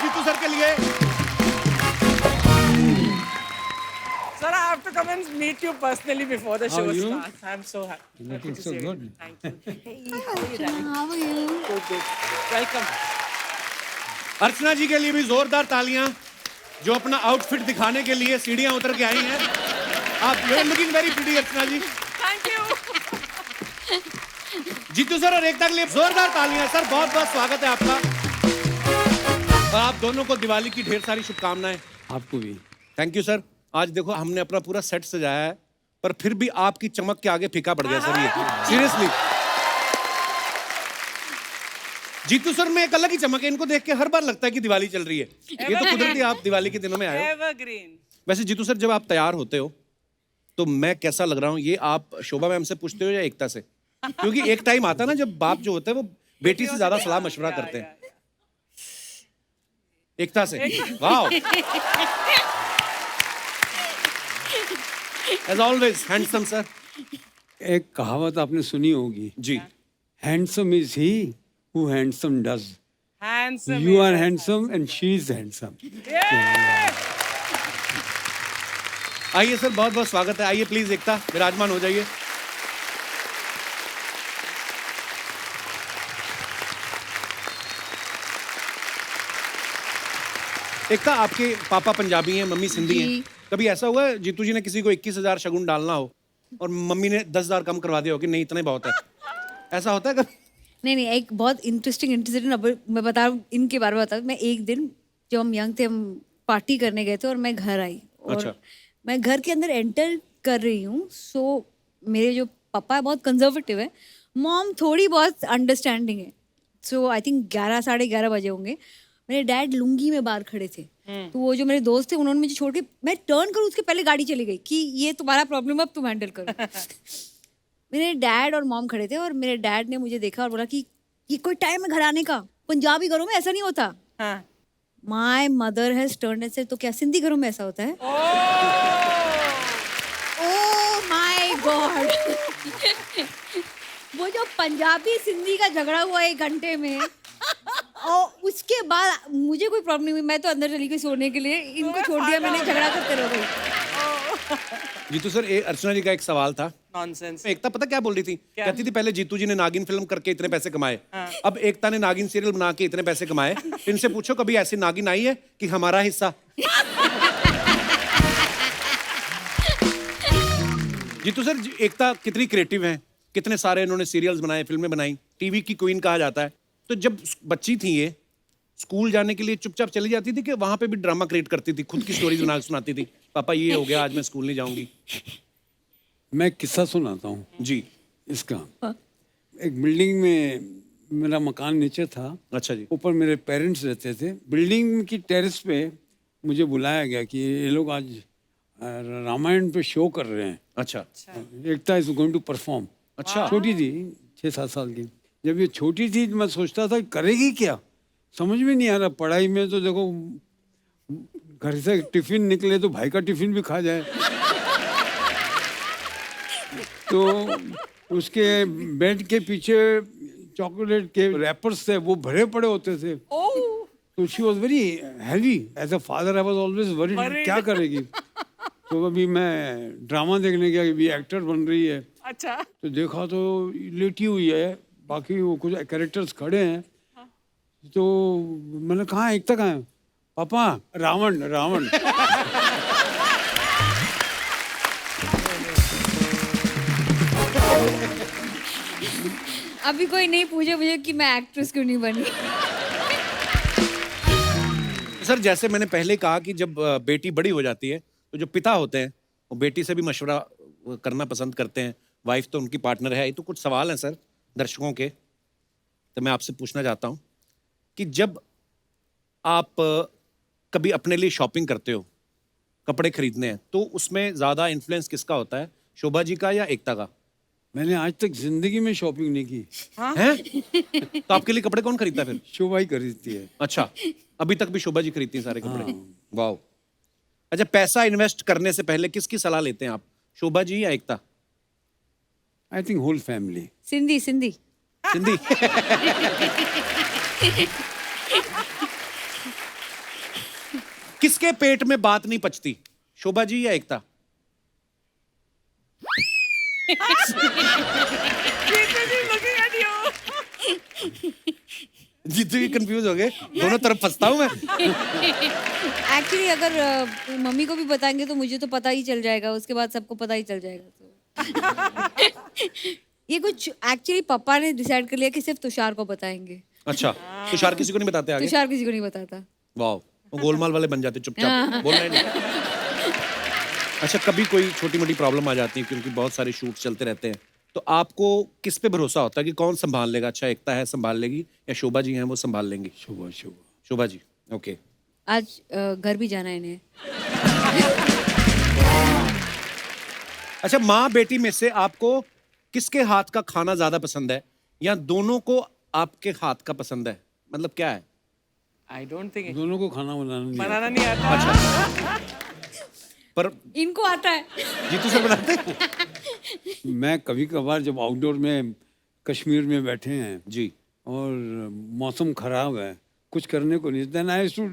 Jitu sir के लिए। Sir, I have to come and meet you personally before the show are you? starts. I'm so happy. Looking to so see you. good. Thank you. Hey, how are you, darling? How are you? Good, good. Welcome. अर्चना जी के लिए भी जोरदार तालियां, जो अपना outfit दिखाने के लिए सीढ़ियां उतर के आई हैं। आप you are looking very pretty Archana ji. Thank you. Jeetu sir और एकता के लिए जोरदार तालियां। सर बहुत बहुत स्वागत है आपका, और आप दोनों को दिवाली की ढेर सारी शुभकामनाएं। आपको भी। Thank you sir. आज देखो हमने अपना पूरा सेट सजाया है, पर फिर भी आपकी चमक के आगे फीका पड़ गया सर ये, सीरियसली। जीतू सर में एक अलग ही चमक है, इनको देख के हर बार लगता है कि दिवाली चल रही है। ये तो कुदरती आप दिवाली के दिनों में आए हो। Evergreen. वैसे जीतू सर जब आप तैयार होते हो तो मैं कैसा लग रहा हूँ, ये आप शोभा मैम से पूछते हो या एकता से? क्योंकि एक टाइम आता है ना जब बाप जो होते हैं वो बेटी से ज्यादा सलाह मशवरा करते हैं। एकता से। Wow. As always handsome sir. एक कहावत आपने सुनी होगी, जी। Handsome is he who handsome does. Handsome. You are handsome and she is handsome. आइए सर, बहुत बहुत स्वागत है। आइए प्लीज एकता, विराजमान हो जाइए। एकता, आपके पापा पंजाबी हैं, मम्मी सिंधी जी। हैं। कभी ऐसा हुआ है जीतू जी ने किसी को 21,000 शगुन डालना हो और मम्मी ने 10,000 कम करवा दिया हो कि नहीं इतना ही बहुत है? ऐसा होता है कभी? नहीं, एक बहुत इंटरेस्टिंग इंसिडेंट अब मैं बता रहा हूँ, इनके बारे में बता रहा हूँ। मैं एक दिन जब हम यंग थे, हम पार्टी करने गए थे और मैं घर आई और अच्छा। मैं घर के अंदर एंटर कर रही हूँ। सो मेरे जो पापा है बहुत कंजर्वेटिव है, मॉम थोड़ी बहुत अंडरस्टैंडिंग है। सो आई थिंक 11 साढ़े 11 बजे होंगे। मेरे डैड लुंगी में बाहर खड़े थे, तो वो जो मेरे दोस्त थे उन्होंने मुझे छोड़ के, मैं टर्न करूँ उसके पहले गाड़ी चली गई कि ये तुम्हारा प्रॉब्लम है, अब तुम हैंडल करो। मेरे डैड और मॉम खड़े थे और मेरे डैड ने मुझे देखा और बोला कि ये कोई टाइम है घर आने का, पंजाबी घरों में ऐसा नहीं होता। हाँ. My mother has turned and said, तो क्या सिंधी घरों में ऐसा होता है? Oh my God. वो जो पंजाबी सिंधी का झगड़ा हुआ 1 घंटे में, और उसके बाद मुझे कोई प्रॉब्लम नहीं हुई, मैं तो अंदर चली गई सोने के लिए, इनको छोड़ दिया मैंने, झगड़ा करते रह गई। जीतू सर, अर्चना जी का एक सवाल था। Nonsense. एकता पता क्या बोल रही थी? क्या? कहती थी पहले जीतू जी ने नागिन फिल्म करके इतने पैसे कमाए, अब एकता ने नागिन सीरियल बना के इतने पैसे कमाए। इनसे पूछो कभी ऐसी नागिन आई है कि हमारा हिस्सा? जीतू सर, एकता कितनी क्रिएटिव हैं, कितने सारे इन्होंने सीरियल्स बनाए, फिल्में बनाई, टीवी की क्वीन कहा जाता है। तो जब बच्ची थी ये, स्कूल जाने के लिए चुपचाप चली जाती थी कि वहां पे भी ड्रामा क्रिएट करती थी, खुद की स्टोरीज बना सुनाती थी? पापा ये हो गया, आज मैं स्कूल नहीं जाऊंगी। मैं किस्सा सुनाता हूँ जी। इसका। एक बिल्डिंग में मेरा मकान नीचे था, अच्छा जी। ऊपर मेरे पेरेंट्स रहते थे। बिल्डिंग की टेरेस पे मुझे बुलाया गया कि ये लोग आज रामायण पे शो कर रहे हैं। अच्छा। एकता इज गोइंग टू परफॉर्म। अच्छा। छोटी थी, 6-7 साल की। जब ये छोटी थी मैं सोचता था करेगी क्या, समझ में नहीं आ रहा। पढ़ाई में तो देखो, घर से टिफिन निकले तो भाई का टिफिन भी खा जाए। तो उसके बेड के पीछे चॉकलेट के रैपर्स थे, वो भरे पड़े होते थे। तो she was very heavy. As a father I was always worried, क्या करेगी। तो अभी मैं ड्रामा देखने गया, अभी एक्टर बन रही है। अच्छा. तो देखा तो लेटी हुई है, बाकी वो कुछ कैरेक्टर्स खड़े हैं। तो मैंने कहा एकता कहाँ है? पापा रावण रावण। अभी कोई नहीं पूछे मुझे कि मैं एक्ट्रेस क्यों नहीं बनी। सर, जैसे मैंने पहले कहा कि जब बेटी बड़ी हो जाती है तो जो पिता होते हैं वो बेटी से भी मशवरा करना पसंद करते हैं। वाइफ तो उनकी पार्टनर है। ये तो कुछ सवाल हैं सर दर्शकों के, तो मैं आपसे पूछना चाहता हूँ कि जब आप कभी अपने लिए शॉपिंग करते हो, कपड़े खरीदने हैं, तो उसमें ज़्यादा इन्फ्लुएंस किसका होता है, शोभा जी का या एकता का? मैंने आज तक जिंदगी में शॉपिंग नहीं की। हैं? तो आपके लिए कपड़े कौन खरीदता है फिर? शोभा ही खरीदती है। अच्छा, अभी तक भी शोभा जी खरीदती हैं सारे कपड़े? वाह। अच्छा, पैसा इन्वेस्ट करने से पहले किसकी सलाह लेते हैं आप, शोभा जी या Ekta? I think whole family. Sindhi Sindhi Sindhi. किसके पेट में बात नहीं पचती, शोभा जी या एकता? looking at you. जीतू भी कंफ्यूज हो गए, दोनों तरफ फंसता हूं मैं। एक्चुअली अगर मम्मी को भी बताएंगे तो मुझे तो पता ही चल जाएगा, उसके बाद सबको पता ही चल जाएगा तो ये कुछ एक्चुअली पापा ने डिसाइड कर लिया कि सिर्फ तुषार को बताएंगे। अच्छा, तुषार किसी को नहीं बताते आगे? तुषार किसी को नहीं बताता। वाह, वो गोलमाल वाले बन जाते चुपचाप, बोलना ही नहीं। अच्छा, कभी कोई छोटी मोटी प्रॉब्लम आ जाती है क्योंकि बहुत सारे शूट चलते रहते हैं, तो आपको किस पे भरोसा होता है कि कौन संभाल लेगा? अच्छा, एकता है संभाल लेगी या शोभा जी हैं वो संभाल लेंगी? शोभा जी, ओके। आज घर भी जाना है इन्हें। अच्छा, माँ बेटी में से आपको किसके हाथ का खाना ज्यादा पसंद है, या दोनों को आपके हाथ का पसंद है? मतलब क्या है? I don't think दोनों को खाना बनाना नहीं आता। अच्छा, पर इनको आता है। जीतू सर बनाते हैं? मैं कभी कभार जब आउटडोर में कश्मीर में बैठे हैं जी, और मौसम खराब है, कुछ करने को नहीं, then I too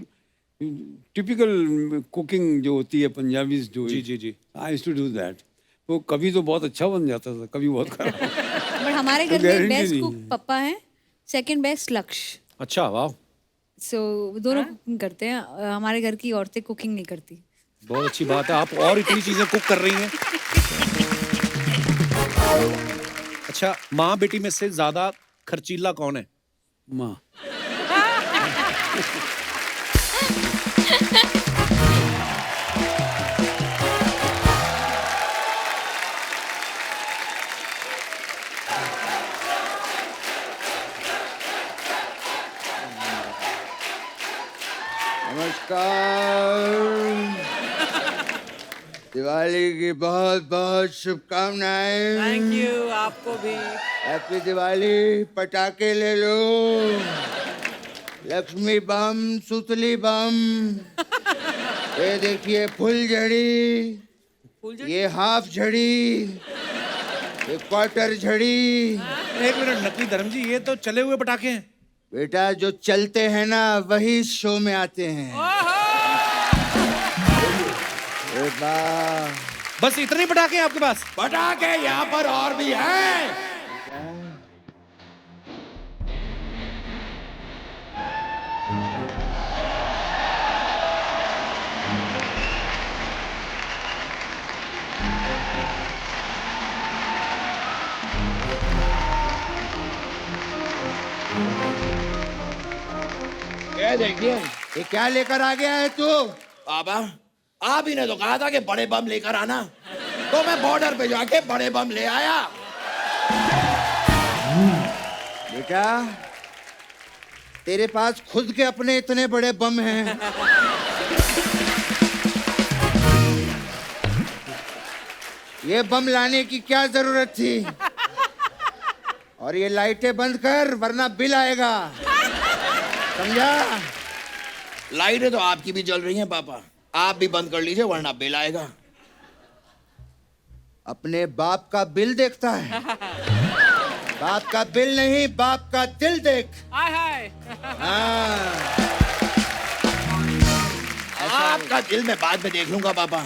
typical cooking जो होती है पंजाबी जो, जी, जी, जी। I too do that. वो कभी तो बहुत अच्छा बन जाता था, कभी बहुत खराब। बट हमारे घर में guarantee बेस्ट नहीं कुक है। पापा हैं, सेकंड बेस्ट लक्ष्य। अच्छा, वाह, सो दोनों कुकिंग करते हैं। हमारे घर की औरतें कुकिंग नहीं करती। बहुत अच्छी बात है, आप और इतनी चीजें कुक कर रही हैं। अच्छा, माँ बेटी में से ज्यादा खर्चीला कौन है? माँ। नमस्कार, दिवाली की बहुत बहुत शुभकामनाएं। Thank you, आपको भी। हैप्पी दिवाली। पटाखे ले लो, लक्ष्मी बम, सुतली बम, ये देखिए फुलझड़ी, ये हाफ झड़ी, ये क्वार्टर झड़ी। एक मिनट नकली धर्म जी, ये तो चले हुए पटाखे हैं। बेटा, जो चलते हैं ना वही इस शो में आते हैं। ए वाह, बस इतने पटाखे हैं आपके पास? पटाखे यहाँ पर और भी हैं। ये देखिए, ये क्या लेकर आ गया है तू? बाबा, आप ही ने तो कहा था कि बड़े बम लेकर आना, तो मैं बॉर्डर पे जाके बड़े बम ले आया। बेटा, तेरे पास खुद के अपने इतने बड़े बम हैं। ये बम लाने की क्या जरूरत थी? और ये लाइटें बंद कर वरना बिल आएगा, समझा? लाइटें तो आपकी भी जल रही हैं पापा, आप भी बंद कर लीजिए वरना बिल आएगा। अपने बाप का बिल देखता है? बाप का बिल नहीं, बाप का दिल देख। Hi, hi. हाँ, आपका दिल मैं बाद में देख लूंगा पापा।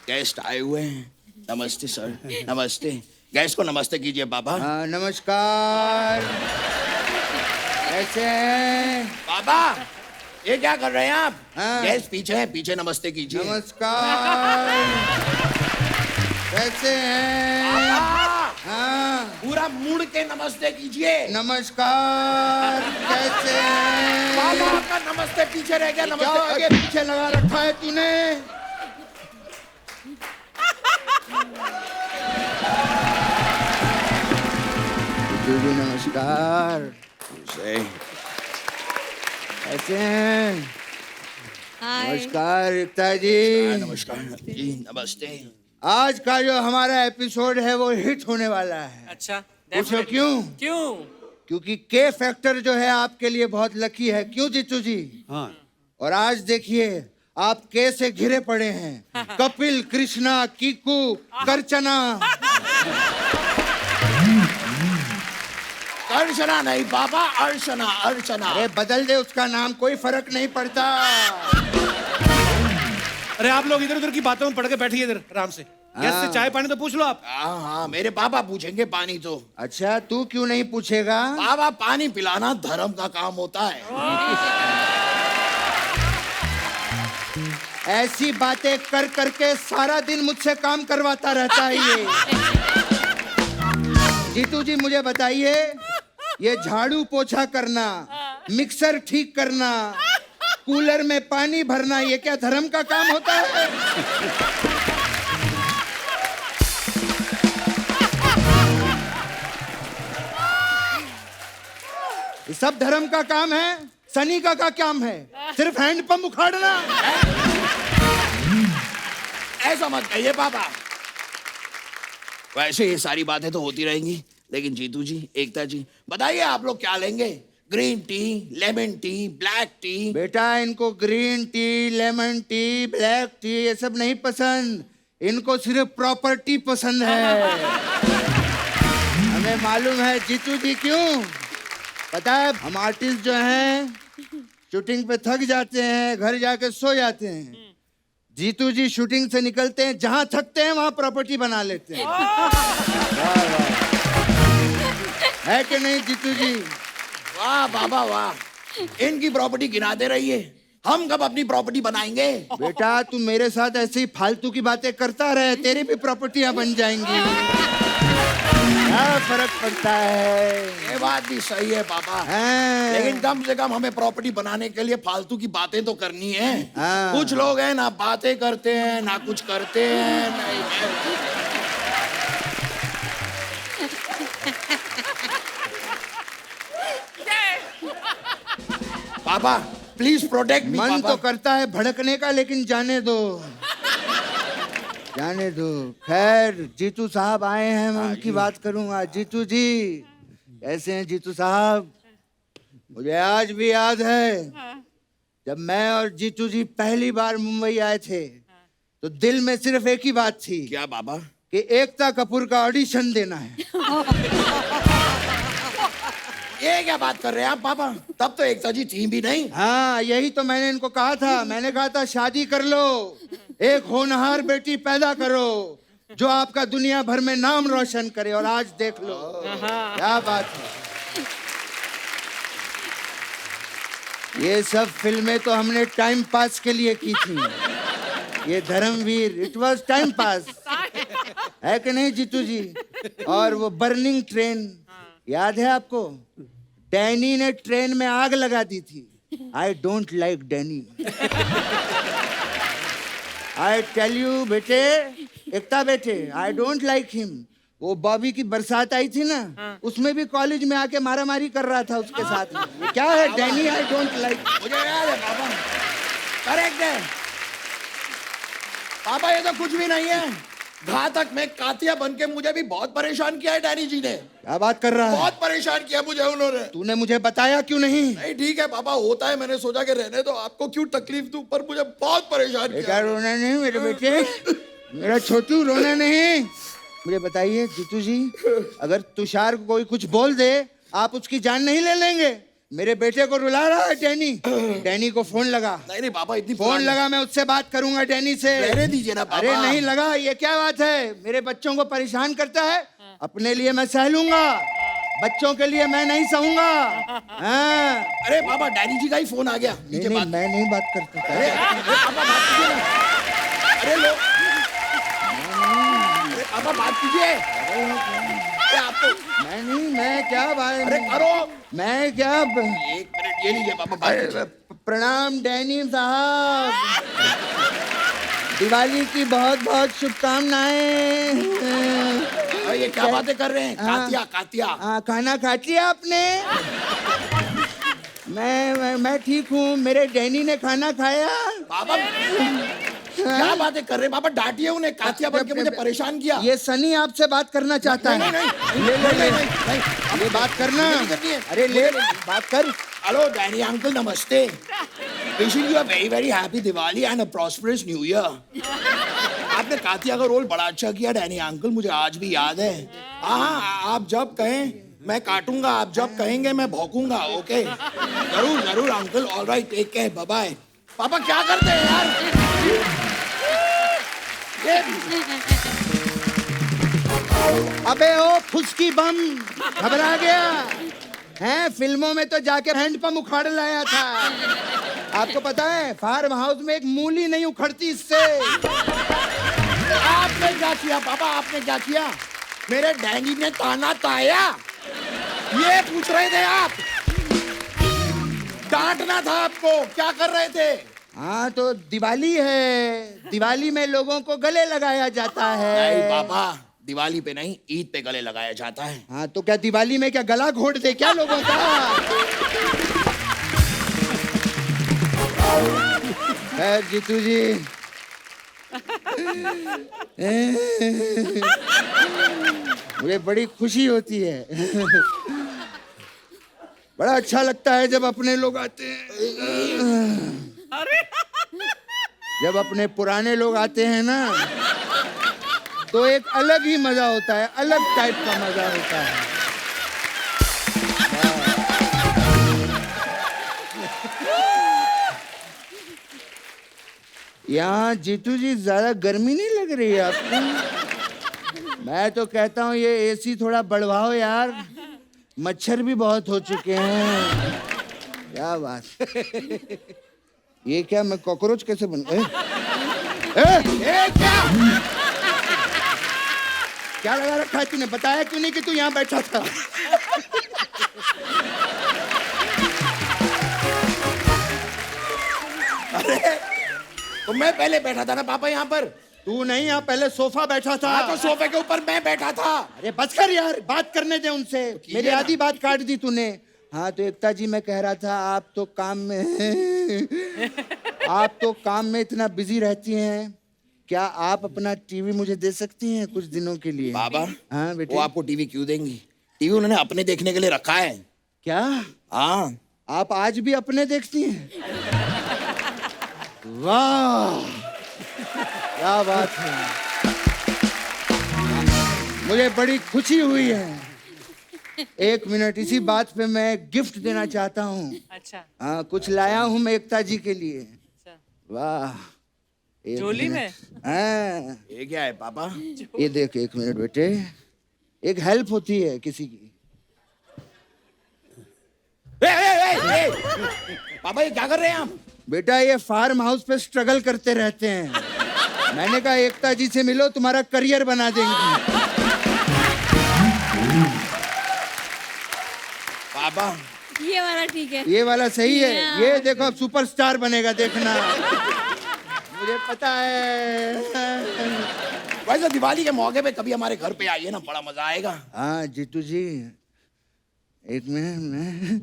गेस्ट आए हुए हैं। नमस्ते सर, नमस्ते। गेस्ट को नमस्ते कीजिए पापा। हाँ, नमस्कार। कैसे हैं? पापा, ये क्या कर रहे हैं आप? हाँ। गेस्ट पीछे हैं, पीछे नमस्ते कीजिए। नमस्कार। कैसे हैं? पापा, हाँ, पूरा मुड़ के नमस्ते कीजिए। नमस्कार। कैसे हैं? पापा, आपका नमस्ते पीछे रह गया। क्या नमस्ते आगे पीछे लगा रखा है तूने? जी नमस्कार। कैसे हैं? हाय। नमस्कार एकता जी। नमस्कार जी, नमस्ते। आज का जो हमारा एपिसोड है वो हिट होने वाला है। अच्छा, पूछो definitely. क्यों? क्यों? क्योंकि के फैक्टर जो है आपके लिए बहुत लकी है। क्यों जीतू जी? हाँ, और आज देखिए आप के से घिरे पड़े हैं। कपिल, कृष्णा, कीकू, करचना। अर्चना नहीं पापा, अर्चना, अर्चना। अरे बदल दे उसका नाम, कोई फर्क नहीं पड़ता। अरे आप लोग इधर उधर की बातों में पड़ के बैठिए इधर आराम से। गेस्ट से चाय पानी तो पूछ लो आप। हाँ हाँ, मेरे पापा पूछेंगे पानी तो। अच्छा तू क्यों नहीं पूछेगा? बाबा पानी पिलाना धर्म का काम होता है। ऐसी बातें कर करके सारा दिन मुझसे काम करवाता रहता है ये। जीतू जी मुझे बताइए, ये झाड़ू पोछा करना, मिक्सर ठीक करना, कूलर में पानी भरना, ये क्या धर्म का काम होता है? ये सब धर्म का काम है? सनी का काम है सिर्फ हैंडपंप उखाड़ना? ऐसा मत कहिए पापा। वैसे ये सारी बातें तो होती रहेंगी, लेकिन जीतू जी, एकता जी, बताइए आप लोग क्या लेंगे? Green tea, lemon tea, black T? बेटा इनको green tea, lemon tea, black T ये सब नहीं पसंद, इनको सिर्फ प्रॉपर्टी पसंद है। हमें मालूम है जीतू जी क्यों। पता है हम आर्टिस्ट जो हैं शूटिंग पे थक जाते हैं, घर जाके सो जाते हैं। जीतू जी शूटिंग से निकलते हैं, जहां थकते हैं वहां प्रॉपर्टी बना लेते हैं। वाह वाह, है कि नहीं जीतू जी? वाह बाबा वाह, इनकी प्रॉपर्टी गिनाते रहिए, हम कब अपनी प्रॉपर्टी बनाएंगे? बेटा तू मेरे साथ ऐसे ही फालतू की बातें करता रहे, तेरी भी प्रॉपर्टियां बन जाएंगी। क्या फर्क पड़ता है? ये बात भी सही है पापा, हाँ। लेकिन कम से कम हमें प्रॉपर्टी बनाने के लिए फालतू की बातें तो करनी है। हाँ। कुछ लोग हैं ना बातें करते हैं ना कुछ करते हैं। पापा प्लीज प्रोटेक्ट मी। मन तो करता है भड़कने का, लेकिन जाने दो जाने दो। खैर जीतू साहब आए हैं, मैं उनकी बात करूंगा। जीतू जी कैसे हैं जीतू साहब? मुझे आज भी याद है जब मैं और जीतू जी पहली बार मुंबई आए थे, तो दिल में सिर्फ एक ही बात थी। क्या बाबा? कि एकता कपूर का ऑडिशन देना है। ये क्या बात कर रहे हैं आप पापा? तब तो एकता जी थी भी नहीं। हाँ यही तो मैंने इनको कहा था। मैंने कहा था शादी कर लो, एक होनहार बेटी पैदा करो जो आपका दुनिया भर में नाम रोशन करे, और आज देख लो क्या बात है। ये सब फिल्में तो हमने टाइम पास के लिए की थी। ये Dharamveer, it was time pass, है कि नहीं जीतू जी? और वो बर्निंग ट्रेन याद है आपको? डैनी ने ट्रेन में आग लगा दी थी। I don't like Danny. I tell you बेटे, एकता बेटे, आई डोंट लाइक हिम। वो बॉबी की बरसात आई थी ना, उसमें भी कॉलेज में आके मारामारी कर रहा था उसके साथ में। क्या है डैनी? I don't like. मुझे याद है पापा, करेक्ट है पापा, ये तो कुछ भी नहीं है। घातक में कातिया बन के मुझे भी बहुत परेशान किया है डैनी जी ने। क्या बात कर रहा है? बहुत परेशान किया मुझे उन्होंने। तूने मुझे बताया क्यों नहीं? नहीं ठीक है पापा, होता है, मैंने सोचा कि रहने दो, आपको क्यों तकलीफ दूं, पर मुझे बहुत परेशान बेटा किया। रोना नहीं मेरे बेटे, मेरा छोटू रोना नहीं। मुझे बताइए जीतू जी, अगर तुषार को कोई कुछ बोल दे, आप उसकी जान नहीं ले लेंगे? मेरे बेटे को रुला रहा है डैनी। डैनी को फोन लगा। नहीं नहीं पापा, इतनी फोन लगा, मैं उससे बात करूंगा डैनी से। रहने दीजिए ना पापा। अरे नहीं लगा, ये क्या बात है? मेरे बच्चों को परेशान करता है। अपने लिए मैं सह लूंगा, बच्चों के लिए मैं नहीं सहूंगा। हाँ। अरे पापा, डैनी जी का ही फोन आ गया। नहीं, नहीं, मैं नहीं बात करता। अरे पापा बात कीजिए ना। अरे लो, अरे पापा बात कीजिए। अरे आपको मैं नहीं, मैं क्या बात? अरे करो। मैं क्या एक मिनट ये लीजिए पापा, बात कीजिए। प्रणाम डैनी साहब, दिवाली की बहुत बहुत शुभकामनाएं। अरे ये क्या बातें कर रहे हैं? Katya Katya. हाँ, खाना खा लिया आपने? मैं ठीक हूँ। मेरे डैनी ने खाना खाया? पापा क्या बातें कर रहे हैं पापा? डांटिए उन्हें, कातिया बन के मुझे परेशान किया। ये सनी आपसे बात करना चाहता है। नहीं, ले ले ले, नहीं, ये बात करना। नहीं करनी है। अरे ले बात कर। हेलो डैनी अंकल, नमस्ते। Wishing you a very very happy Diwali and a prosperous new year. आपने कातिया का रोल बड़ा अच्छा किया डैनी अंकल, मुझे आज भी याद है। हाँ, आप जब कहें मैं काटूंगा, आप जब कहेंगे मैं भौंकूंगा। ओके, जरूर जरूर uncle. Alright, take care, bye bye. पापा क्या करते हैं यार? ये भी। अबे ओ फुसकी बम, घबरा गया हैं? फिल्मों में तो जाके हैंडपंप उखाड़ लाया था। आपको पता है फार्म हाउस में एक मूली नहीं उखड़ती इससे। आपने क्या किया पापा, आपने क्या किया? मेरे डैंगी ने ताना ताया, ये पूछ रहे थे आप? डांटना था आपको, क्या कर रहे थे? हाँ तो दिवाली है, दिवाली में लोगों को गले लगाया जाता है। नहीं पापा, दिवाली पे नहीं, ईद पे गले लगाया जाता है। हाँ तो क्या दिवाली में क्या गला घोट दे क्या लोगों का? खैर जीतू जी, मुझे बड़ी खुशी होती है। बड़ा अच्छा लगता है जब अपने लोग आते हैं। जब अपने पुराने लोग आते हैं ना तो एक अलग ही मजा होता है, अलग टाइप का मजा होता है। यहाँ जीतू जी ज्यादा गर्मी नहीं लग रही है आपको? मैं तो कहता हूँ ये एसी थोड़ा बढ़वाओ यार, मच्छर भी बहुत हो चुके हैं। क्या बात, ये क्या मैं कॉकरोच कैसे बन गए? क्या लगा रखा है तूने? बताया क्यों नहीं कि तू यहाँ बैठा था? अरे तो मैं पहले बैठा था ना पापा यहाँ पर। तू नहीं, यहाँ पहले सोफा बैठा था। हाँ तो सोफे के ऊपर मैं बैठा था। अरे बस कर यार, बात करने दे उनसे। मेरी ना। आधी बात काट दी तूने। हाँ तो एकता जी, मैं कह रहा था आप तो काम में आप तो काम में इतना बिजी रहती हैं, क्या आप अपना टीवी मुझे दे सकती हैं कुछ दिनों के लिए? बाबा हाँ बेटे। वो आपको टीवी क्यों देंगी? टीवी उन्होंने अपने देखने के लिए रखा है। क्या हाँ आप आज भी अपने देखती हैं? वाह क्या बात है, मुझे बड़ी खुशी हुई है। एक मिनट, इसी बात पे मैं गिफ्ट देना चाहता हूँ। अच्छा हाँ कुछ लाया हूँ मैं एकता जी के लिए। अच्छा। वाह, एक झोली में? मिनट। हाँ ये क्या है पापा? ये देख, एक मिनट बेटे, एक हेल्प होती है किसी की। पापा ये क्या कर रहे हैं आप? बेटा ये फार्म हाउस पे स्ट्रगल करते रहते हैं। मैंने कहा एकता जी से मिलो, तुम्हारा करियर बना देंगी। पापा ये वाला ठीक है। ये वाला सही है। ये देखो अब सुपरस्टार बनेगा, देखना। मुझे पता है। वैसे दिवाली के मौके पे कभी हमारे घर पे आइए ना, बड़ा मजा आएगा। हाँ जीतू जी, एक मिनट, मैं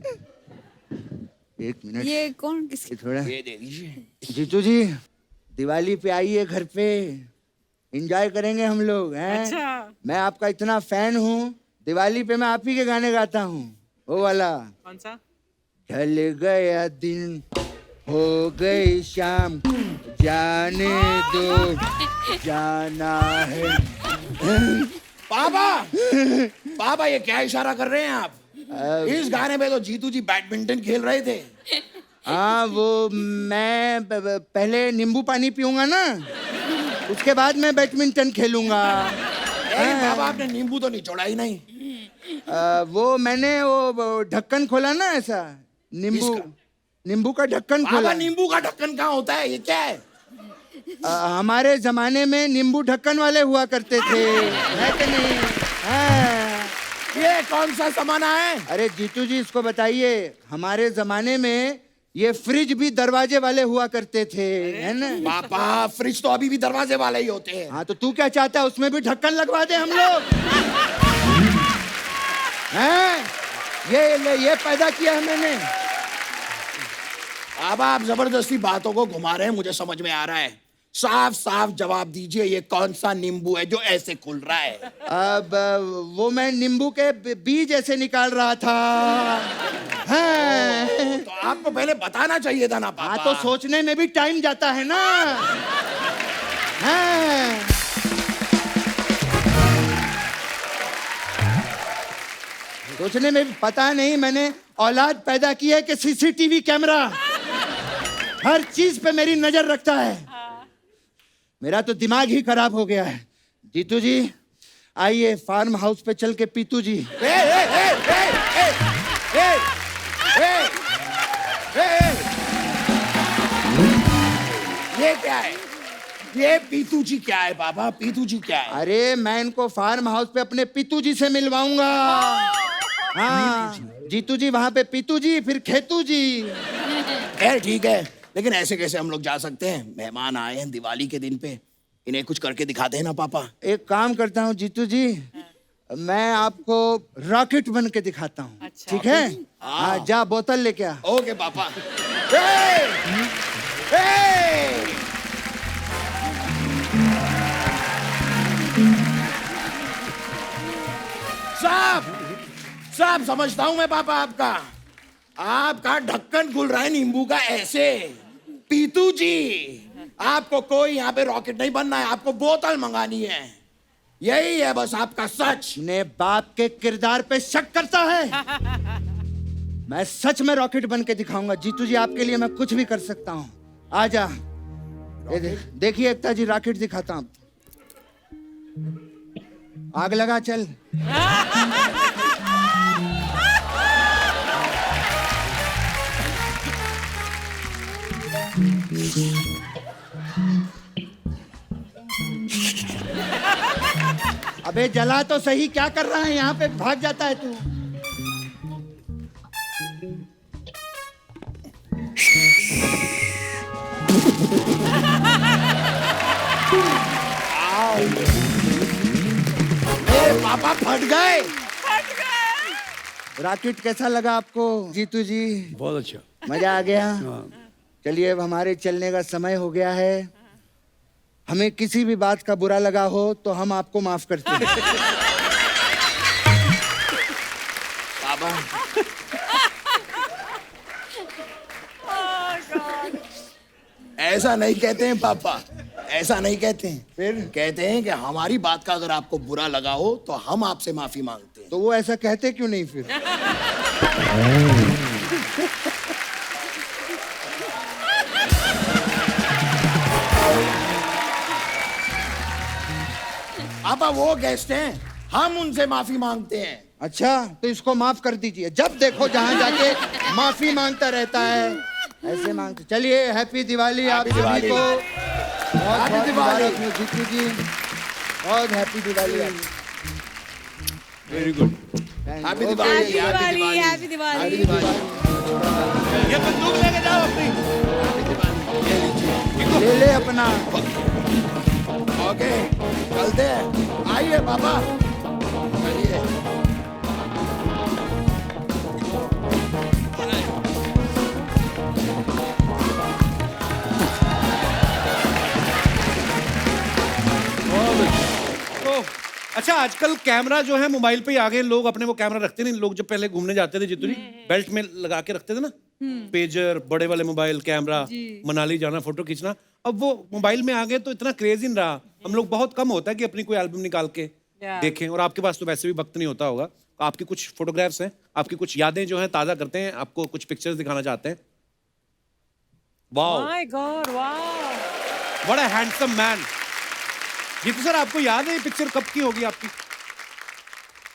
एक मिनट, ये कौन किसकी? ये थोड़ा ये दे दीजिए। जीतू जी, दिवाली पे आइए घर पे, एंजॉय करेंगे हम लोग हैं। अच्छा। मैं आपका इतना फैन हूँ, दिवाली पे मैं आप ही के गाने गाता हूँ, वो वाला। कौन सा? ढल गया दिन, हो गई शाम, जाने दो, जाना है। पापा पापा ये क्या इशारा कर रहे हैं आप? इस गाने में तो जीतू जी बैडमिंटन खेल रहे थे। हाँ वो मैं पहले नींबू पानी पीऊंगा ना, उसके बाद मैं बैडमिंटन खेलूंगा। पापा आपने नींबू तो निचोड़ा ही नहीं। वो मैंने वो ढक्कन खोला ना, ऐसा नींबू, नींबू का ढक्कन पापा खोला। नींबू का ढक्कन कहाँ होता है? ये क्या है? हमारे जमाने में नींबू ढक्कन वाले हुआ करते थे, है कि नहीं? हाँ। ये कौन सा जमाना है? अरे जीतू जी इसको बताइए, हमारे जमाने में ये फ्रिज भी दरवाजे वाले हुआ करते थे, है ना? पापा फ्रिज तो अभी भी दरवाजे वाले ही होते हैं। हाँ तो तू क्या चाहता है, उसमें भी ढक्कन लगवा दे हम लोग? हैं? ये पैदा किया है मैंने। अब आप जबरदस्ती बातों को घुमा रहे हैं, मुझे समझ में आ रहा है। साफ साफ जवाब दीजिए, ये कौन सा नींबू है जो ऐसे खुल रहा है? अब वो मैं नींबू के बीज ऐसे निकाल रहा था। हाँ। तो आपको पहले बताना चाहिए था ना पापा। हाँ तो सोचने में भी टाइम जाता है ना। हाँ। सोचने में भी, पता नहीं मैंने औलाद पैदा की है कि सीसीटीवी कैमरा हर चीज पे मेरी नजर रखता है। मेरा तो दिमाग ही खराब हो गया है। जीतू जी आइए फार्म हाउस पे चल के पीतू जी। ये क्या है? ये पीतू जी क्या है बाबा? पीतू जी क्या है? अरे मैं इनको फार्म हाउस पे अपने पीतू जी से मिलवाऊंगा। हाँ जीतू जी वहां पे पीतू जी फिर खेतू जी। खैर ठीक है, लेकिन ऐसे कैसे हम लोग जा सकते हैं? मेहमान आए हैं दिवाली के दिन पे, इन्हें कुछ करके दिखाते हैं ना पापा। एक काम करता हूँ जीतू जी, मैं आपको रॉकेट बन के दिखाता हूँ। ठीक है? हाँ जा बोतल लेके आ। ओके पापा। साहब साहब समझता हूँ मैं पापा आपका। आपका ढक्कन खुल रहा है नींबू का ऐसे। पीतू जी आपको कोई यहाँ पे रॉकेट नहीं बनना है, आपको बोतल मंगानी है। यही है बस आपका सच। अपने बाप के किरदार पे शक करता है। मैं सच में रॉकेट बन के दिखाऊंगा जीतू जी, आपके लिए मैं कुछ भी कर सकता हूँ। आजा देखिए एकता जी रॉकेट दिखाता हूँ। आग लगा चल। अबे जला तो सही, क्या कर रहा है यहाँ पे? भाग जाता है तू। पापा फट गए। रॉकेट कैसा लगा आपको जीतू जी? बहुत अच्छा। मजा आ गया? चलिए अब हमारे चलने का समय हो गया है। हमें किसी भी बात का बुरा लगा हो तो हम आपको माफ करते हैं। पापा ऐसा नहीं कहते हैं पापा, ऐसा नहीं कहते हैं। फिर कहते हैं कि हमारी बात का अगर आपको बुरा लगा हो तो हम आपसे माफी मांगते हैं। तो वो ऐसा कहते क्यों नहीं फिर? पापा वो गेस्ट हैं, हम उनसे माफी मांगते हैं। अच्छा तो इसको माफ कर दीजिए। जब देखो जहाँ जाके माफी मांगता रहता है, ऐसे मांगते। चलिए हैप्पी दिवाली आप Happy सभी दिवाली। को। बहुत Happy बहुत दिवाली। मुबारक हो जीतू जी, बहुत happy Diwali. Very good. Happy Diwali. Happy Diwali. Happy Diwali. Diwali. ये बंदूक लेके जाओ अपनी। ले ले अपना। ओके चलते हैं। आइए पापा चलिए। तो अच्छा आजकल कैमरा जो है मोबाइल पे ही आ गए। लोग अपने वो कैमरा रखते नहीं। लोग जब पहले घूमने जाते थे जितू जी, बेल्ट में लगा के रखते थे ना, पेजर, बड़े वाले मोबाइल, कैमरा, मनाली जाना, फोटो खींचना। अब वो मोबाइल में आ गए तो इतना क्रेज ही नहीं रहा। हम लोग बहुत कम होता है कि अपनी कोई एल्बम निकाल के देखें। और आपके पास तो वैसे भी वक्त नहीं होता होगा। तो आपकी कुछ फोटोग्राफ्स हैं, आपकी कुछ यादें जो हैं ताज़ा करते हैं, आपको कुछ पिक्चर्स दिखाना चाहते हैं। Wow My God, wow. What a handsome man. Jeetu sir आपको याद है ये पिक्चर कब की होगी आपकी?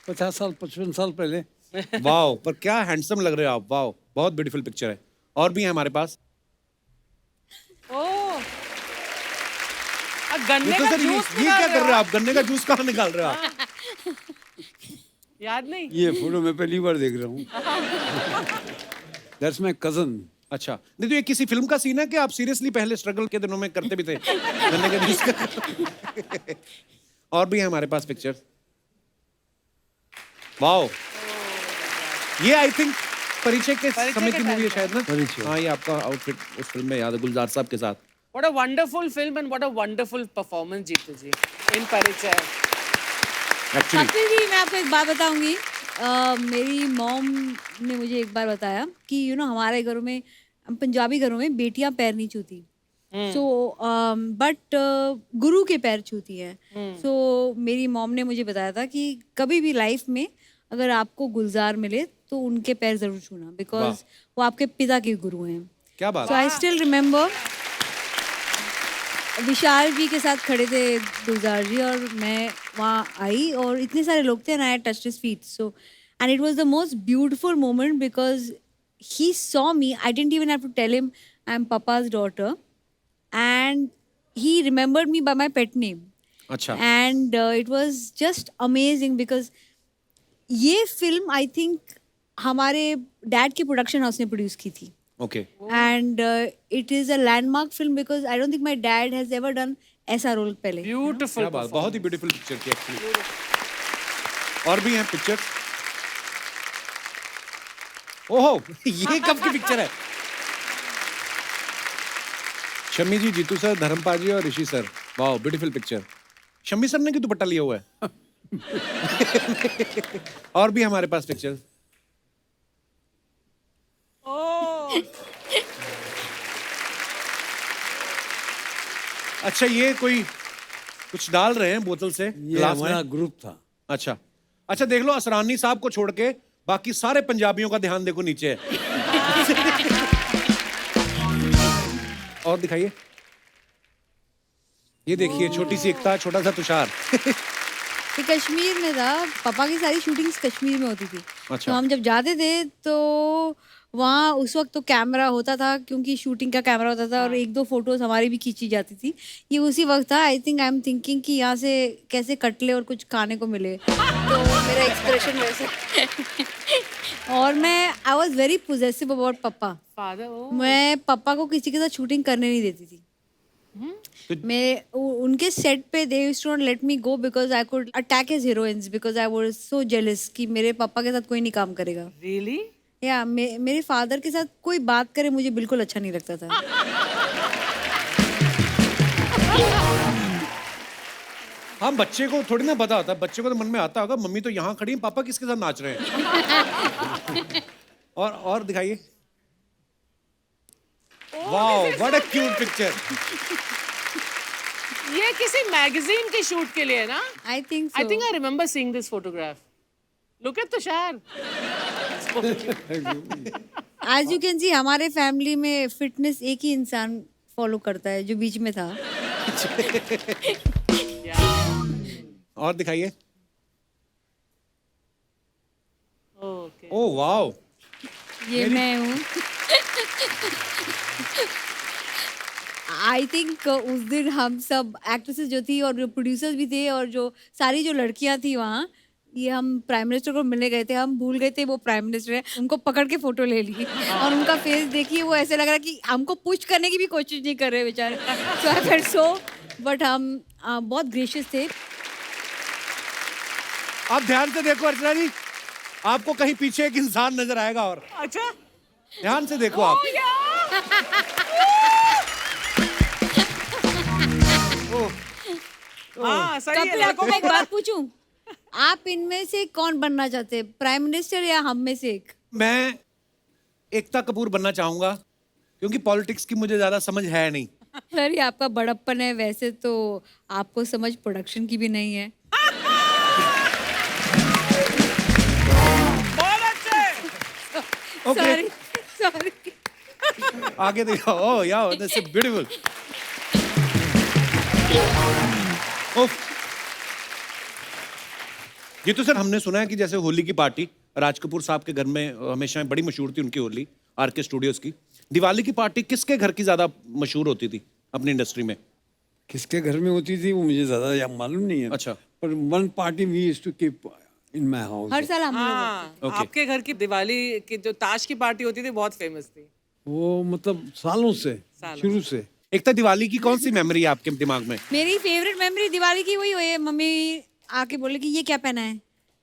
50 साल 55 साल पहले। वाओ पर क्या हैंडसम लग रहे हो आप। वाओ बहुत ब्यूटीफुल पिक्चर है। और भी है हमारे पास। Oh. गन्ने जीतू का सर जूस ये क्या कर रहे हो आप? गन्ने का जूस कहाँ निकाल रहे हो आप? याद नहीं? ये फोटो मैं पहली बार देख रहा हूँ। That's my cousin. अच्छा नहीं तो ये किसी फिल्म का सीन है कि आप सीरियसली पहले स्ट्रगल के दिनों में करते भी थे गन्ने के जूस का? और भी है हमारे पास पिक्चर्स। वाओ ये आई थिंक परिचय के समय की मूवी है शायद ना? परिचय। हाँ ये आपका आउटफिट उस फिल्म में याद है, गुलजार साहब के साथ। What a wonderful film and what a wonderful performance, Jeetu ji, in परिचय। एक्चुअली कपिल जी मैं आपको एक बात बताऊंगी। मेरी मॉम ने मुझे एक बार बताया कि हमारे घरों में, हम पंजाबी घरों में बेटियां पैर नहीं छूती। सो बट गुरु के पैर छूती हैं। सो मेरी मॉम ने मुझे बताया था कि कभी भी लाइफ में अगर आपको गुलजार मिले तो उनके पैर जरूर छूना, बिकॉज वो आपके पिता के गुरु हैं। क्या बात सो आई स्टिल रिमेम्बर विशाल जी के साथ खड़े थे गुलजार जी और मैं वहाँ आई और इतने सारे लोग थे and I touched his feet so and it was the most beautiful moment because he saw me. I didn't even have to tell him I'm Papa's daughter, and he remembered me by my pet name. अच्छा And it was just amazing because ये film I think हमारे dad के production house ने produce की थी okay and it is a landmark film because I don't think my dad has ever done ऐसा role पहले. Beautiful. क्या बात बहुत ही ब्यूटीफुल पिक्चर थी एक्चुअली. और भी हैं पिक्चर. ओहो ये कब की पिक्चर है? शम्मी जी, जीतू सर, धर्मपाल जी और Rishi sir. Wow beautiful picture. Shammi sir ने क्यों दुपट्टा लिया हुआ है? और भी हमारे पास पिक्चर. Oh. अच्छा ये कोई कुछ डाल रहे हैं बोतल से ये ग्लास हमारा में. ग्रुप था. अच्छा अच्छा देख लो असरानी साहब को छोड़ के बाकी सारे पंजाबियों का ध्यान देखो नीचे है. और दिखाइए. ये देखिए छोटी सी एकता, छोटा सा तुषार. ये कश्मीर में था. पापा की सारी शूटिंग्स कश्मीर में होती थी. अच्छा. तो हम जब जाते थे तो वहाँ उस वक्त तो कैमरा होता था क्योंकि शूटिंग का कैमरा होता था और एक दो फोटोज हमारी भी खींची जाती थी. ये उसी वक्त था. I think I am thinking कि यहाँ से कैसे कट ले और कुछ खाने को मिले. तो मेरा एक्सप्रेशन वैसे. और मैं I was very possessive about पापा. Father. Oh. मैं पापा को किसी के साथ शूटिंग करने नहीं देती थी. मैं उनके सेट पे they used to not let me go because I could attack his heroines because I was so jealous कि मेरे पापा के साथ कोई नहीं काम करेगा. Really? या मेरे फादर के साथ कोई बात करे मुझे बिल्कुल अच्छा नहीं लगता था. हाँ बच्चे को थोड़ी ना पता होता. बच्चे को तो मन में आता होगा मम्मी तो यहाँ खड़ी है, पापा किसके साथ नाच रहे हैं. और दिखाइए. Wow what a cute picture. ये किसी मैगजीन के शूट के लिए है ना? I think I think I remember seeing this photograph. Look at Tushar. As you can see हमारे फैमिली में फिटनेस एक ही इंसान फॉलो करता है जो बीच में था. और दिखाइए. Okay. Oh wow. ये मैं हूँ. आई थिंक उस दिन हम सब एक्ट्रेसेस जो थी और जो प्रोड्यूसर्स भी थे और जो सारी जो लड़कियां थी वहाँ, ये हम प्राइम मिनिस्टर को मिलने गए थे. हम भूल गए थे वो प्राइम मिनिस्टर है. उनको पकड़ के फोटो ले ली और उनका फेस देखिए वो ऐसे लग रहा कि हमको पुश करने की भी कोशिश नहीं कर रहे बेचारे. सो आई फेल्ट सो बट हम बहुत ग्रेशियस थे. आप ध्यान से देखो अर्चना जी, आपको कहीं पीछे एक इंसान नजर आएगा. और अच्छा. ध्यान से देखो आप. हाँ सही है. कपिल लड़कों आपको को एक बड़ा बात पूछूं, आप इनमें से कौन बनना चाहते हैं, प्राइम मिनिस्टर या हम में से एक? मैं एकता कपूर बनना चाहूंगा क्योंकि पॉलिटिक्स की मुझे ज्यादा समझ है नहीं. सर ये आपका बड़प्पन है. वैसे तो आपको समझ प्रोडक्शन की भी नहीं है. बहुत अच्छे. Okay sorry sorry. आगे देखो. ओह यार दैट्स ब्यूटीफुल. ये तो सर हमने सुना है कि जैसे होली की पार्टी राज कपूर साहब के घर में हमेशा बड़ी मशहूर थी उनकी होली, आरके स्टूडियोज की. दिवाली की पार्टी किसके घर की ज्यादा मशहूर होती थी अपनी इंडस्ट्री में? किसके घर में होती थी वो मुझे ज्यादा मालूम नहीं है. अच्छा. पर one party we used to keep in my house. हर साल हम लोग हाँ. Okay. आपके घर की दिवाली की जो ताश की पार्टी होती थी बहुत फेमस थी. वो मतलब सालों से, शुरू से. एकता दिवाली की कौन सी मेमोरी है आपके दिमाग में? मेरी फेवरेट मेमोरी दिवाली की वही हुई है. मम्मी आके बोले कि ये क्या पहना है,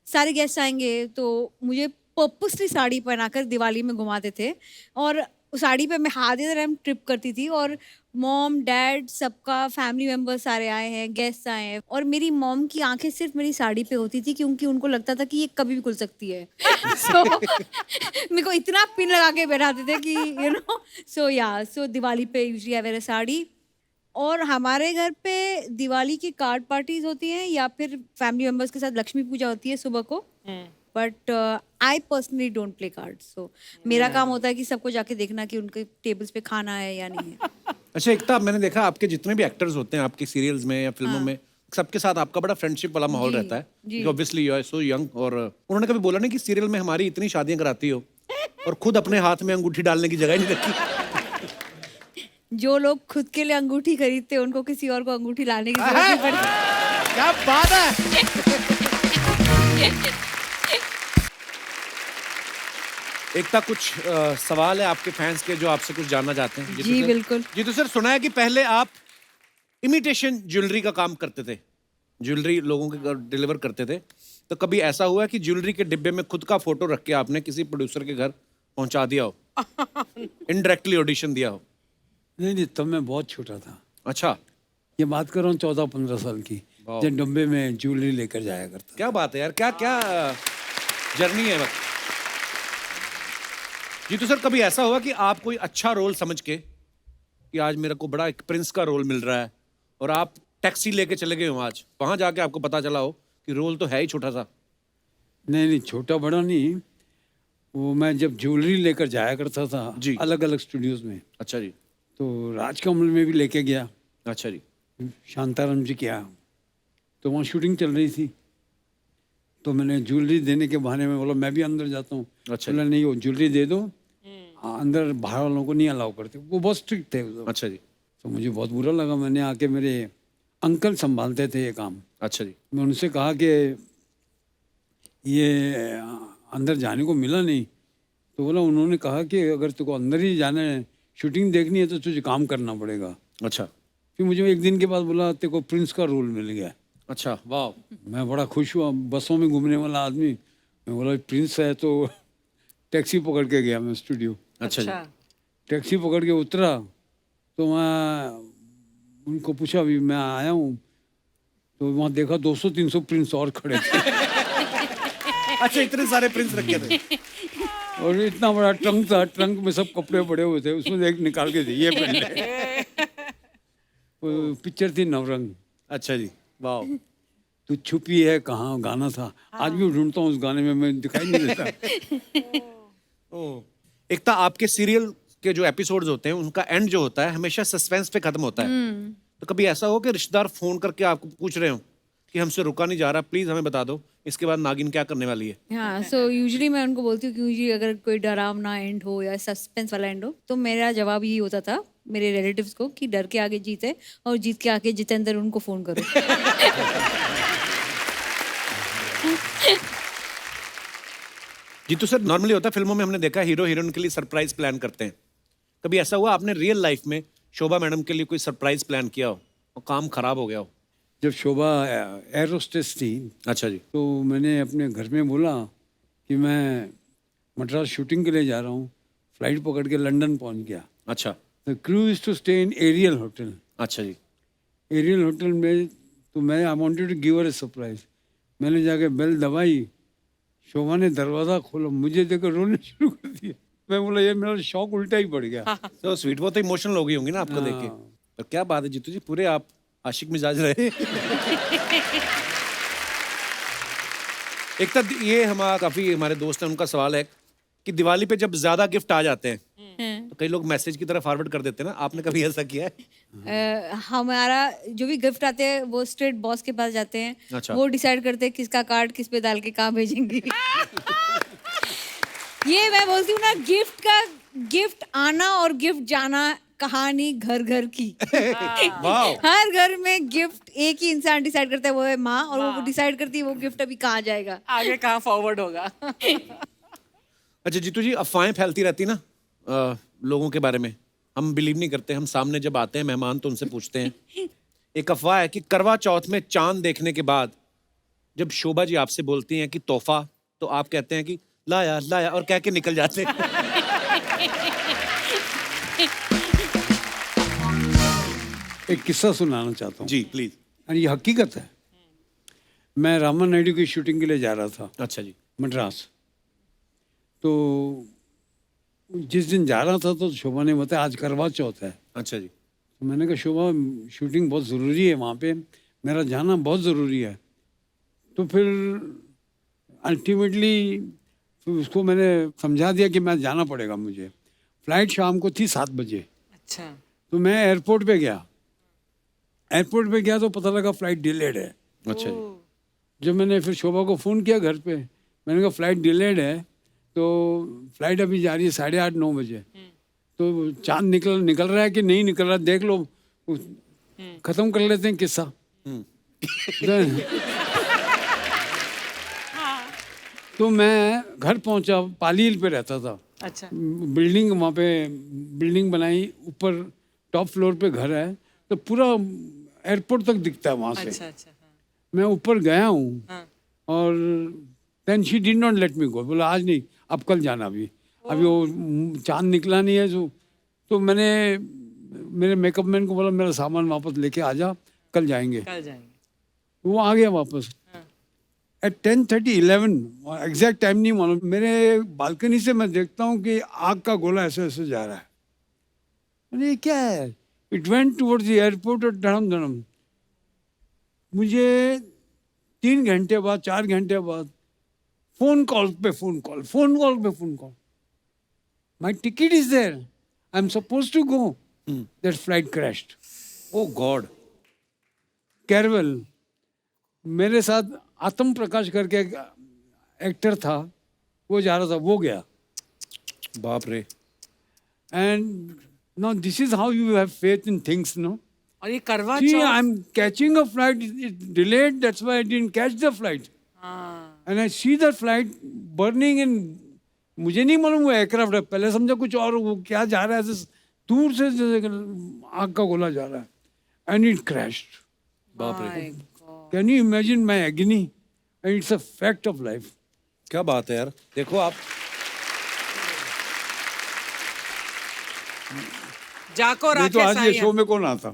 सारे गेस्ट आएंगे तो मुझे पर्पसली साड़ी पहनाकर दिवाली में घुमाते थे और उस साड़ी पे मैं आधे टाइम ट्रिप करती थी और मॉम डैड सबका फैमिली मेम्बर्स सारे आए हैं, गेस्ट आए हैं और मेरी मॉम की आंखें सिर्फ मेरी साड़ी पे होती थी क्योंकि उनको लगता था कि ये कभी भी खुल सकती है. सो मेरे को इतना पिन लगा के बैठाते थे कि यू नो. सो दिवाली पे यूजुअली आई वेयर अ साड़ी. और हमारे घर पे दिवाली की कार्ड पार्टीज होती हैं या फिर फैमिली मेम्बर्स के साथ लक्ष्मी पूजा होती है सुबह को. But I personally don't play cards. So मेरा काम होता है कि सबको जाके देखना कि उनके टेबल्स पे खाना है या नहीं है. अच्छा एकता, मैंने देखा आपके जितने भी एक्टर्स होते हैं आपके सीरियल्स में या फिल्मों में, सबके साथ आपका बड़ा फ्रेंडशिप वाला माहौल रहता है, क्योंकि obviously you are so young. और उन्होंने कभी बोला नहीं कि सीरियल में हमारी इतनी शादियां कराती हो और खुद अपने हाथ में अंगूठी डालने की जगह ही नहीं रखी? जो लोग खुद के लिए अंगूठी खरीदते हैं उनको किसी और को अंगूठी लाने की जरूरत नहीं पड़ती। क्या बात है। एकता, कुछ सवाल है आपके फैंस के जो आपसे कुछ जानना चाहते हैं? जी, बिल्कुल। जीतू सर, सुना है कि पहले आप इमिटेशन ज्वेलरी का काम करते थे, ज्वेलरी लोगों के घर डिलीवर करते थे, तो कभी ऐसा हुआ कि ज्वेलरी के डिब्बे में खुद का फोटो रख के आपने किसी प्रोड्यूसर के घर पहुंचा दिया हो, इनडायरेक्टली ऑडिशन दिया हो? नहीं, तब मैं बहुत छोटा था। अच्छा, ये बात कर रहा हूँ 14-15 साल की, वाह। जब डब्बे में ज्वेलरी लेकर जाया करता। क्या बात है यार, क्या क्या जर्नी है वक्त। जीतू सर, कभी ऐसा हुआ कि आप कोई अच्छा रोल समझ के कि आज मेरे को बड़ा एक प्रिंस का रोल मिल रहा है और आप टैक्सी लेके चले गए हो, आज वहां जाके आपको पता चला हो कि रोल तो है ही छोटा सा? नहीं, छोटा बड़ा नहीं, वो मैं जब ज्वेलरी लेकर जाया करता था जी। अलग अलग स्टूडियोज में, अच्छा जी, तो राजकमल में भी लेके गया, अच्छा जी, शांताराम जी किया, तो वहाँ शूटिंग चल रही थी, तो मैंने ज्वेलरी देने के बहाने में बोला मैं भी अंदर जाता हूँ। अच्छा बोला नहीं, वो ज्वेलरी दे दो, अंदर बाहर वालों को नहीं अलाउ करते, वो बहुत स्ट्रिक्ट थे उस वक्त। अच्छा जी, तो मुझे बहुत बुरा लगा। मैंने आके, मेरे अंकल संभालते थे ये काम, अच्छा जी, मैं उनसे कहा कि ये अंदर जाने को मिला नहीं, तो बोला उन्होंने कहा कि अगर तुझको अंदर ही जाना है, शूटिंग देखनी है, तो तुझे काम करना पड़ेगा। अच्छा, फिर मुझे एक दिन के बाद बोला तेरे को प्रिंस का रोल मिल गया। अच्छा, वाह, मैं बड़ा खुश हुआ, बसों में घूमने वाला आदमी, मैं बोला प्रिंस है, तो टैक्सी पकड़ के गया मैं स्टूडियो। अच्छा जी, टैक्सी पकड़ के उतरा तो मैं उनको पूछा अभी मैं आया हूँ, तो वहाँ देखा 200-300 प्रिंस और खड़े थे। अच्छा, इतने सारे प्रिंस रखे थे? और इतना बड़ा ट्रंक था, ट्रंक में सब कपड़े पड़े हुए थे, उसमें एक निकाल के दिए पहले। पिक्चर थी नवरंग। अच्छा जी, वाह। तू छुपी है कहाँ गाना था, आज भी ढूंढता हूँ उस गाने में, मैं दिखाई नहीं देता। एकता, आपके सीरियल के जो एपिसोड्स होते हैं उनका एंड जो होता है हमेशा सस्पेंस पे खत्म होता है, तो कभी ऐसा हो कि रिश्तेदार फोन करके आपको पूछ रहे हो कि हमसे रुका नहीं जा रहा, प्लीज हमें बता दो इसके बाद नागिन क्या करने वाली है? हाँ, सो यूजुअली मैं उनको बोलती हूँ कि यूजुअली अगर कोई डरावना एंड हो या सस्पेंस वाला एंड हो, तो मेरा जवाब यही होता था मेरे रिलेटिव्स को कि डर के आगे जीत है और जीत के आगे जितेंद्र उनको फोन करो। जीतू सर, नॉर्मली होता है फिल्मों में, हमने देखा हीरो हीरोइन के लिए सरप्राइज प्लान करते हैं, कभी ऐसा हुआ आपने रियल लाइफ में शोभा मैडम के लिए कोई सरप्राइज प्लान किया हो और काम खराब हो गया हो? जब शोभा एयर होस्टेस थी, अच्छा जी, तो मैंने अपने घर में बोला कि मैं मद्रास शूटिंग के लिए जा रहा हूँ, फ्लाइट पकड़ के लंदन पहुँच गया। अच्छा, the crew is to stay in Ariel hotel. अच्छा जी, एरियल होटल में, तो मैं I wanted to give her a surprise. मैंने जाके बेल दबाई, शोभा ने दरवाज़ा खोला, मुझे देखकर रोने शुरू कर दिया। मैं बोला ये मेरा शौक उल्टा ही पड़ गया। तो स्वीट, वो तो इमोशनल हो गई होंगी ना आपको देख के। तो क्या बात है जीतू जी, पूरे आप आशिक मिजाज रहे। एक तो ये हमारे दोस्त हैं, उनका सवाल है कि दिवाली पे जब ज्यादा गिफ्ट आ जाते हैं तो कई लोग मैसेज की तरह फॉरवर्ड कर देते हैं ना, आपने कभी ऐसा किया है? हमारा जो भी गिफ्ट आते हैं वो स्ट्रेट बॉस के पास जाते हैं। अच्छा। वो डिसाइड करते हैं किसका कार्ड किस पे डाल के कहाँ भेजेंगे। ये मैं बोलती हूँ ना, गिफ्ट आना और गिफ्ट जाना कहानी घर घर की। हर घर में गिफ्ट एक ही इंसान डिसाइड करता है, वो है माँ, और वो डिसाइड करती है वो गिफ्ट अभी कहाँ जाएगा, आगे कहाँ फॉरवर्ड होगा। अच्छा जीतू जी, अफवाहें फैलती रहती ना लोगों के बारे में, हम बिलीव नहीं करते। हम सामने जब आते हैं मेहमान तो उनसे पूछते हैं। एक अफवाह है कि करवा चौथ में चांद देखने के बाद जब शोभा जी आपसे बोलती हैं कि तोहफा, तो आप कहते हैं कि लाया लाया और कह के निकल जाते हैं। एक किस्सा सुनाना चाहता हूँ जी प्लीज। और ये हकीकत है। मैं रामा नायडू की शूटिंग के लिए जा रहा था अच्छा जी, मद्रास। तो जिस दिन जा रहा था तो शोभा ने बताया आज करवा चौथ है। अच्छा जी, तो मैंने कहा शोभा शूटिंग बहुत ज़रूरी है वहाँ पे, मेरा जाना बहुत ज़रूरी है। तो फिर अल्टीमेटली फिर उसको मैंने समझा दिया कि मैं जाना पड़ेगा मुझे। फ़्लाइट शाम को थी 7 बजे। अच्छा। तो मैं एयरपोर्ट पे गया तो पता लगा फ्लाइट डिलेड है। अच्छा जी। जब मैंने फिर शोभा को फ़ोन किया घर पे, मैंने कहा फ्लाइट डिलेड है, तो फ्लाइट अभी जा रही है 8:30-9 बजे, तो चांद निकल रहा है कि नहीं निकल रहा देख लो, ख़त्म कर लेते हैं किस्सा। तो मैं घर पहुंचा, पाली हिल पे रहता था। अच्छा। बिल्डिंग वहाँ पे बिल्डिंग बनाई, ऊपर टॉप फ्लोर पे घर है, तो पूरा एयरपोर्ट तक दिखता है वहाँ से। अच्छा अच्छा हाँ, मैं ऊपर गया हूँ हाँ. और then she did not let me go. बोला आज नहीं, अब कल जाना। अभी वो चांद निकला नहीं है, तो मैंने मेरे मेकअप मैन को बोला मेरा सामान वापस लेके आ जा, कल जाएंगे। कल जाएंगे। वो आ गया वापस। एट 10:30 11 एग्जैक्ट टाइम नहीं मालूम, मेरे बालकनी से मैं देखता हूँ कि आग का गोला ऐसे ऐसे जा रहा है। मैंने ये क्या है? It went towards the airport और धड़म। मुझे 3 घंटे बाद 4 घंटे बाद फोन कॉल पे phone call. My ticket is there, I am suppose to go, that flight crashed. Oh God. कैरवेल, मेरे साथ आत्म प्रकाश करके एक एक्टर था, वो जा रहा था, वो गया। बाप रे। And no, this is how you have faith in things, no. और ये करवा See, Chauth. I'm catching a flight. It's delayed. That's why I didn't catch the flight. हाँ. And I see the flight burning in. मुझे नहीं मालूम वो aircraft है, पहले समझा कुछ और, वो क्या जा रहा है ऐसे दूर से आग का गोला जा रहा है, एंड इट क्रैश्ड। बाप रे। My God. Can you imagine my एग्नी? And it's a fact of life. क्या बात है यार। देखो आप, जाको नहीं तो राकेश आज ये शो आर्यन। में कौन आता?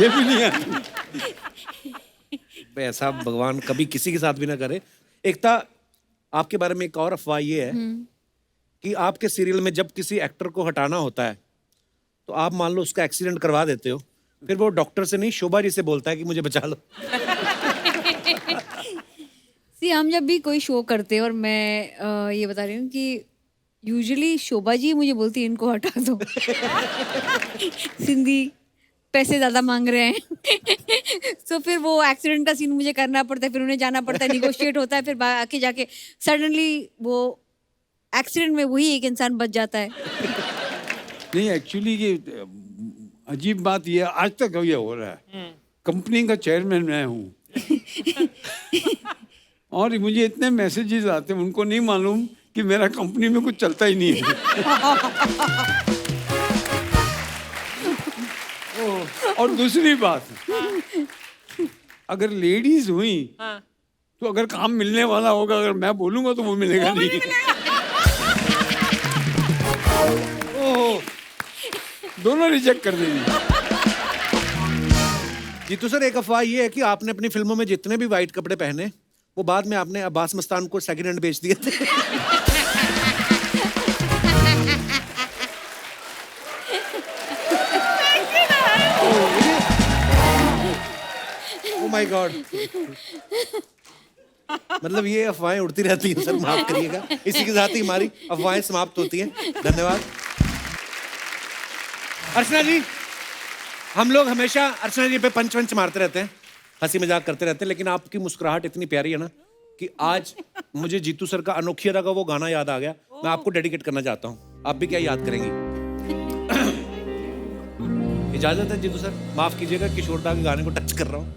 ये भी नहीं आता। ऐसा भगवान कभी किसी के साथ भी ना करे। एकता, आपके बारे में एक और अफवाह ये है कि आपके सीरियल में जब किसी एक्टर को हटाना होता है तो आप मान लो उसका एक्सीडेंट करवा देते हो, फिर वो डॉक्टर से नहीं शोभा जी से बोलता है कि मुझे बचा लो। सी हम जब भी कोई शो करते हैं, और मैं ये बता रही हूँ कि यूजुअली शोभा जी मुझे बोलती है इनको हटा दो। सिंधी पैसे ज़्यादा मांग रहे हैं। तो फिर वो एक्सीडेंट का सीन मुझे करना पड़ता है, फिर उन्हें जाना पड़ता है, निगोशिएट होता है, फिर आके जाके सडनली वो एक्सीडेंट में वही एक इंसान बच जाता है। नहीं, एक्चुअली ये अजीब बात ये आज तक ये हो रहा है। कंपनी का चेयरमैन मैं हूँ और मुझे इतने मैसेजेस आते हैं, उनको नहीं मालूम कि मेरा कंपनी में कुछ चलता ही नहीं है। और दूसरी बात, अगर लेडीज हुई तो अगर काम मिलने वाला होगा, अगर मैं बोलूंगा तो वो मिलेगा नहीं। दोनों रिजेक्ट कर देंगे। जीतू सर, एक अफवाह ये है कि आपने अपनी फिल्मों में जितने भी वाइट कपड़े पहने वो बाद में आपने अब्बास मस्तान को सेकंड हैंड बेच दिए थे। Oh my God. मतलब ये अफवाहें उड़ती रहती हैं सर, माफ करिएगा। इसी के साथ ही हमारी अफवाहें समाप्त होती हैं। धन्यवाद। अर्चना जी, हम लोग हमेशा अर्चना जी पे पंच वंच मारते रहते हैं, हंसी मजाक करते रहते हैं, लेकिन आपकी मुस्कुराहट इतनी प्यारी है ना कि आज मुझे जीतू सर का अनोखी अदा का वो गाना याद आ गया। मैं आपको डेडिकेट करना चाहता हूँ। आप भी क्या याद करेंगी? इजाजत है जीतू सर? माफ कीजिएगा किशोरदा के गाने को टच कर रहा हूँ।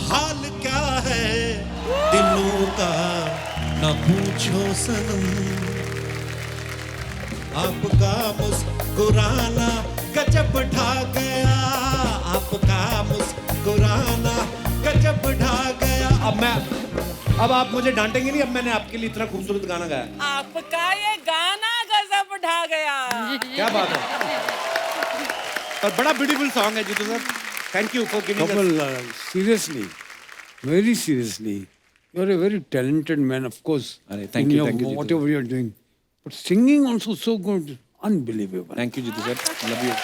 हाल क्या है दिलों का न पूछो सनम, आपका मुस्कुराना गजब ढा गया, आपका मुस्कुराना गजब ढा गया। अब आप मुझे डांटेंगे नहीं, अब मैंने आपके लिए इतना खूबसूरत गाना गाया। आपका ये गाना गजब ढा गया। क्या बात है। और बड़ा ब्यूटीफुल सॉन्ग है Jeetu sir. Thank you for giving Couple, seriously, very seriously, you're a very talented man, of course. Arey, thank you, Jitu. Whatever you're doing, but singing also so good, unbelievable. Thank you Jeetu sir, love you.